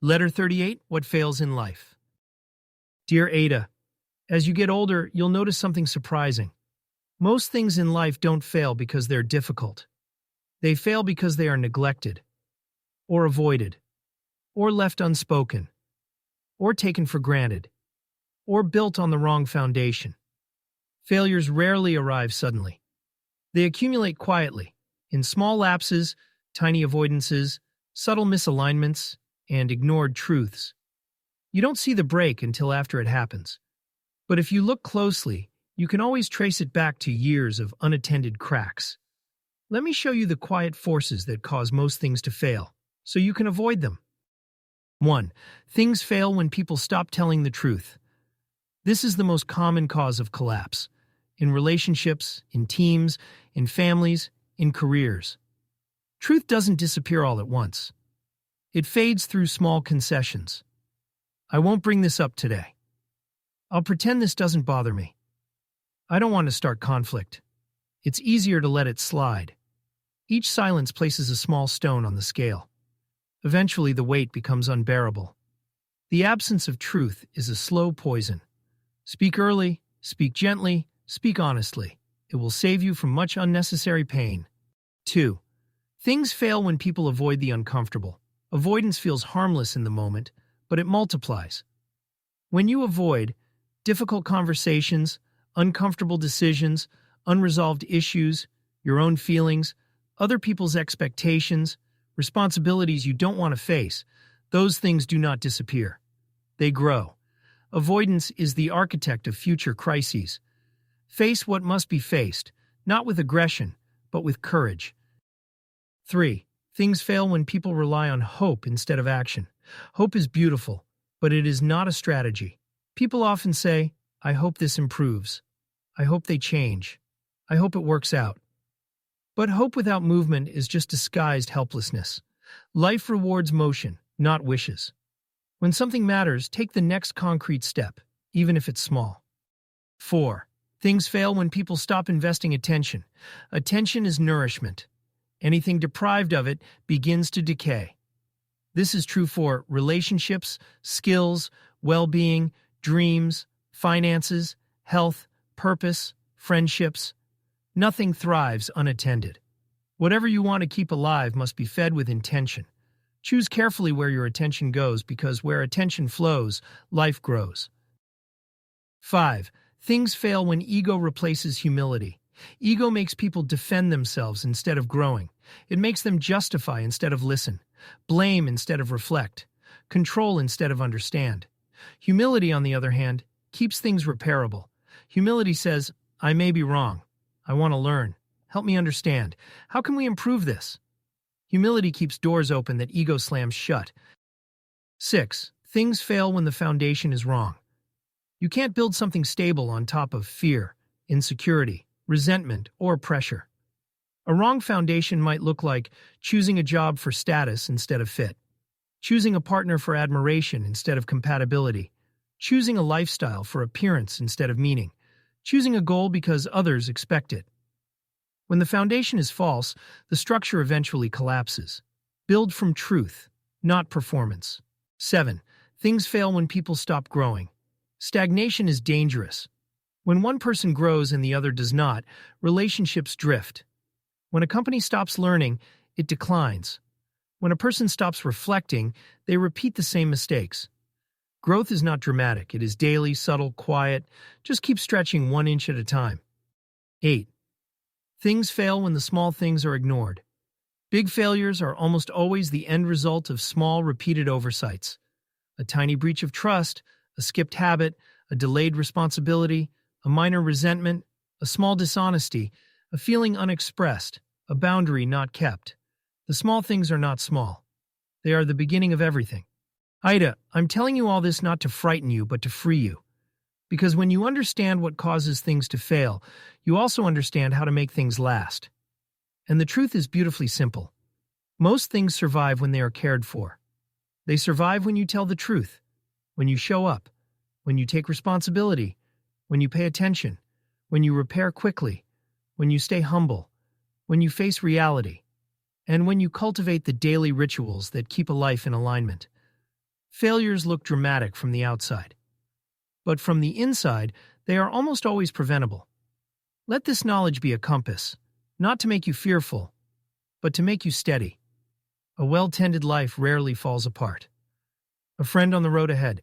Letter 38, What Fails in Life. Dear Ada, as you get older, you'll notice something surprising. Most things in life don't fail because they're difficult. They fail because they are neglected, or avoided, or left unspoken, or taken for granted, or built on the wrong foundation. Failures rarely arrive suddenly. They accumulate quietly, in small lapses, tiny avoidances, subtle misalignments, and ignored truths. You don't see the break until after it happens. But if you look closely, you can always trace it back to years of unattended cracks. Let me show you the quiet forces that cause most things to fail, so you can avoid them. 1. Things fail when people stop telling the truth. This is the most common cause of collapse. In relationships, in teams, in families, in careers. Truth doesn't disappear all at once. It fades through small concessions. I won't bring this up today. I'll pretend this doesn't bother me. I don't want to start conflict. It's easier to let it slide. Each silence places a small stone on the scale. Eventually, the weight becomes unbearable. The absence of truth is a slow poison. Speak early, speak gently, speak honestly. It will save you from much unnecessary pain. 2. Things fail when people avoid the uncomfortable. Avoidance feels harmless in the moment, but it multiplies. When you avoid difficult conversations, uncomfortable decisions, unresolved issues, your own feelings, other people's expectations, responsibilities you don't want to face, those things do not disappear. They grow. Avoidance is the architect of future crises. Face what must be faced, not with aggression, but with courage. 3. Things fail when people rely on hope instead of action. Hope is beautiful, but it is not a strategy. People often say, I hope this improves. I hope they change. I hope it works out. But hope without movement is just disguised helplessness. Life rewards motion, not wishes. When something matters, take the next concrete step, even if it's small. 4. Things fail when people stop investing attention. Attention is nourishment. Anything deprived of it begins to decay. This is true for relationships, skills, well-being, dreams, finances, health, purpose, friendships. Nothing thrives unattended. Whatever you want to keep alive must be fed with intention. Choose carefully where your attention goes, because where attention flows, life grows. 5. Things fail when ego replaces humility. Ego makes people defend themselves instead of growing. It makes them justify instead of listen, blame instead of reflect, control instead of understand. Humility, on the other hand, keeps things repairable. Humility says, I may be wrong. I want to learn. Help me understand. How can we improve this? Humility keeps doors open that ego slams shut. 6. Things fail when the foundation is wrong. You can't build something stable on top of fear, insecurity, resentment, or pressure. A wrong foundation might look like choosing a job for status instead of fit, choosing a partner for admiration instead of compatibility, choosing a lifestyle for appearance instead of meaning, choosing a goal because others expect it. When the foundation is false, the structure eventually collapses. Build from truth, not performance. 7. Things fail when people stop growing. Stagnation is dangerous. When one person grows and the other does not, relationships drift. When a company stops learning, it declines. When a person stops reflecting, they repeat the same mistakes. Growth is not dramatic. It is daily, subtle, quiet. Just keep stretching 1 inch at a time. 8. Things fail when the small things are ignored. Big failures are almost always the end result of small, repeated oversights. A tiny breach of trust, a skipped habit, a delayed responsibility, a minor resentment, a small dishonesty, a feeling unexpressed, a boundary not kept. The small things are not small. They are the beginning of everything. Aida, I'm telling you all this not to frighten you, but to free you. Because when you understand what causes things to fail, you also understand how to make things last. And the truth is beautifully simple. Most things survive when they are cared for. They survive when you tell the truth, when you show up, when you take responsibility, when you pay attention, when you repair quickly, when you stay humble, when you face reality, and when you cultivate the daily rituals that keep a life in alignment. Failures look dramatic from the outside, but from the inside, they are almost always preventable. Let this knowledge be a compass, not to make you fearful, but to make you steady. A well-tended life rarely falls apart. A friend on the road ahead.